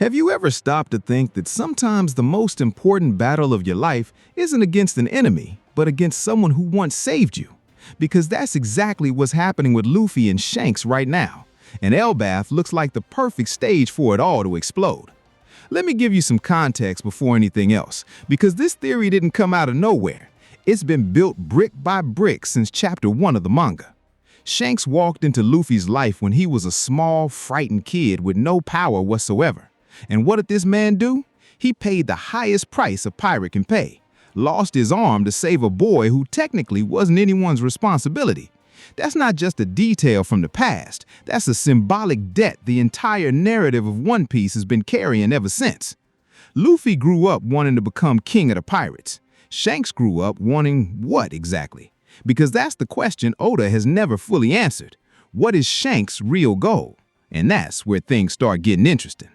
Have you ever stopped to think that sometimes the most important battle of your life isn't against an enemy, but against someone who once saved you? Because that's exactly what's happening with Luffy and Shanks right now, and Elbaf looks like the perfect stage for it all to explode. Let me give you some context before anything else, because this theory didn't come out of nowhere. It's been built brick by brick since chapter 1 of the manga. Shanks walked into Luffy's life when he was a small, frightened kid with no power whatsoever. And what did this man do? He paid the highest price a pirate can pay. Lost his arm to save a boy who technically wasn't anyone's responsibility. That's not just a detail from the past. That's a symbolic debt the entire narrative of One Piece has been carrying ever since. Luffy grew up wanting to become king of the pirates. Shanks grew up wanting what exactly? Because that's the question Oda has never fully answered. What is Shanks' real goal? And that's where things start getting interesting.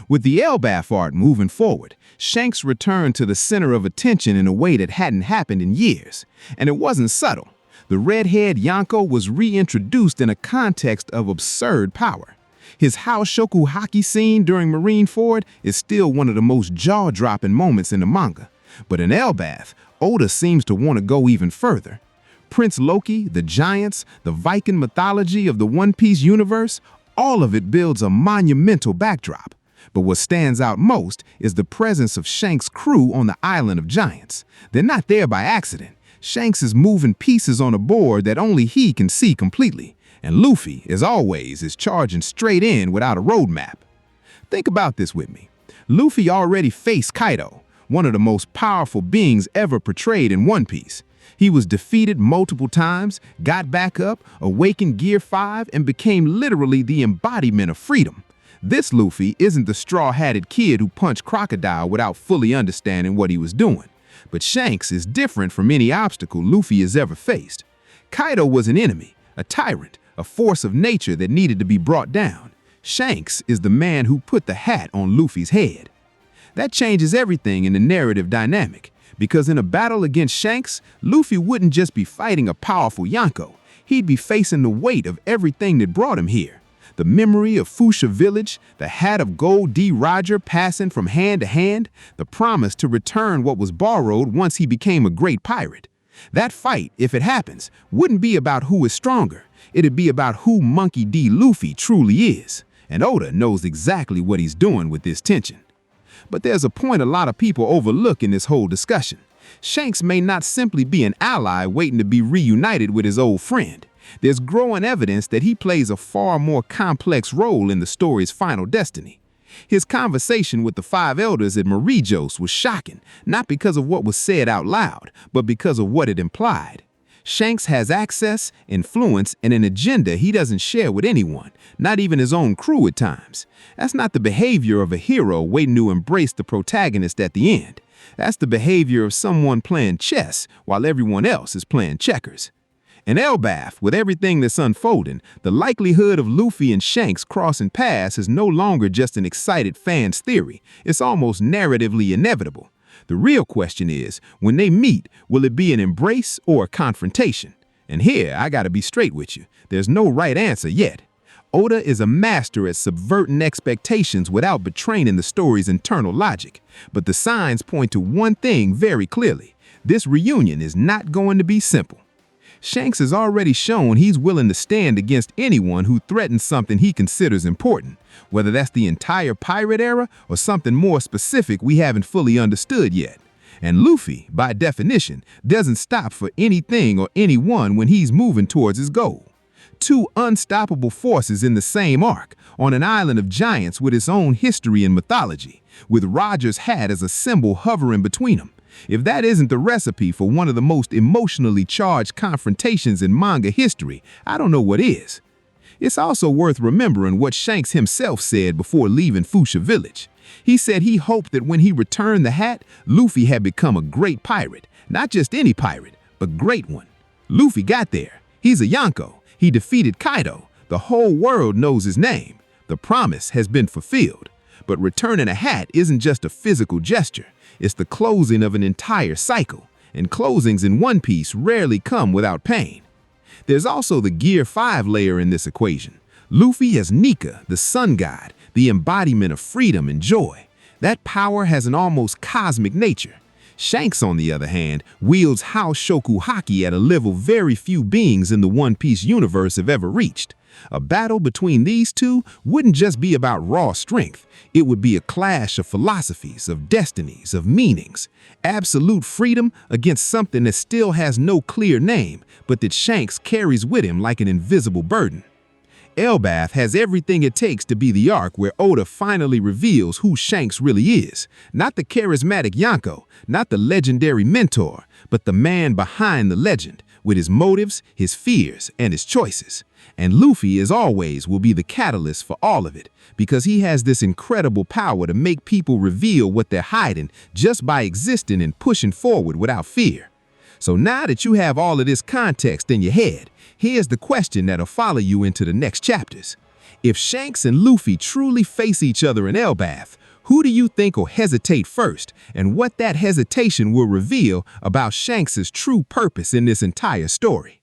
With the Elbaf art moving forward, Shanks returned to the center of attention in a way that hadn't happened in years. And it wasn't subtle. The red-haired Yonko was reintroduced in a context of absurd power. His Haoshoku Haki scene during Marineford is still one of the most jaw-dropping moments in the manga. But in Elbaf, Oda seems to want to go even further. Prince Loki, the giants, the Viking mythology of the One Piece universe, all of it builds a monumental backdrop. But what stands out most is the presence of Shanks' crew on the Island of Giants. They're not there by accident. Shanks is moving pieces on a board that only he can see completely. And Luffy, as always, is charging straight in without a roadmap. Think about this with me. Luffy already faced Kaido, one of the most powerful beings ever portrayed in One Piece. He was defeated multiple times, got back up, awakened Gear 5, and became literally the embodiment of freedom. This Luffy isn't the straw-hatted kid who punched Crocodile without fully understanding what he was doing. But Shanks is different from any obstacle Luffy has ever faced. Kaido was an enemy, a tyrant, a force of nature that needed to be brought down. Shanks is the man who put the hat on Luffy's head. That changes everything in the narrative dynamic, because in a battle against Shanks, Luffy wouldn't just be fighting a powerful Yonko. He'd be facing the weight of everything that brought him here. The memory of Fuchsia Village, the hat of Gold D. Roger passing from hand to hand, the promise to return what was borrowed once he became a great pirate. That fight, if it happens, wouldn't be about who is stronger. It'd be about who Monkey D. Luffy truly is. And Oda knows exactly what he's doing with this tension. But there's a point a lot of people overlook in this whole discussion. Shanks may not simply be an ally waiting to be reunited with his old friend. There's growing evidence that he plays a far more complex role in the story's final destiny. His conversation with the 5 elders at mariejois was shocking, not because of what was said out loud, but because of what it implied. Shanks has access, influence, and an agenda he doesn't share with anyone, not even his own crew at times. That's not the behavior of a hero waiting to embrace the protagonist at the end. That's the behavior of someone playing chess while everyone else is playing checkers. In Elbaf, with everything that's unfolding, the likelihood of Luffy and Shanks crossing paths is no longer just an excited fan's theory. It's almost narratively inevitable. The real question is, when they meet, will it be an embrace or a confrontation? And here, I gotta be straight with you. There's no right answer yet. Oda is a master at subverting expectations without betraying the story's internal logic. But the signs point to one thing very clearly. This reunion is not going to be simple. Shanks has already shown he's willing to stand against anyone who threatens something he considers important, whether that's the entire pirate era or something more specific we haven't fully understood yet. And Luffy, by definition, doesn't stop for anything or anyone when he's moving towards his goal. 2 unstoppable forces in the same arc, on an island of giants with its own history and mythology, with Roger's hat as a symbol hovering between them. If that isn't the recipe for one of the most emotionally charged confrontations in manga history, I don't know what is. It's also worth remembering what Shanks himself said before leaving Fuchsia Village. He said he hoped that when he returned the hat, Luffy had become a great pirate. Not just any pirate, but great one. Luffy got there. He's a Yonko. He defeated Kaido. The whole world knows his name. The promise has been fulfilled. But returning a hat isn't just a physical gesture. It's the closing of an entire cycle, and closings in One Piece rarely come without pain. There's also the Gear 5 layer in this equation. Luffy as Nika, the sun god, the embodiment of freedom and joy. That power has an almost cosmic nature. Shanks, on the other hand, wields Haoshoku Haki at a level very few beings in the One Piece universe have ever reached. A battle between these two wouldn't just be about raw strength. It would be a clash of philosophies, of destinies, of meanings. Absolute freedom against something that still has no clear name, but that Shanks carries with him like an invisible burden. Elbaf has everything it takes to be the arc where Oda finally reveals who Shanks really is. Not the charismatic Yonko, not the legendary mentor, but the man behind the legend, with his motives, his fears, and his choices. And Luffy, as always, will be the catalyst for all of it, because he has this incredible power to make people reveal what they're hiding just by existing and pushing forward without fear. So now that you have all of this context in your head, here's the question that'll follow you into the next chapters. If Shanks and Luffy truly face each other in Elbaf, who do you think will hesitate first, and what that hesitation will reveal about Shanks' true purpose in this entire story?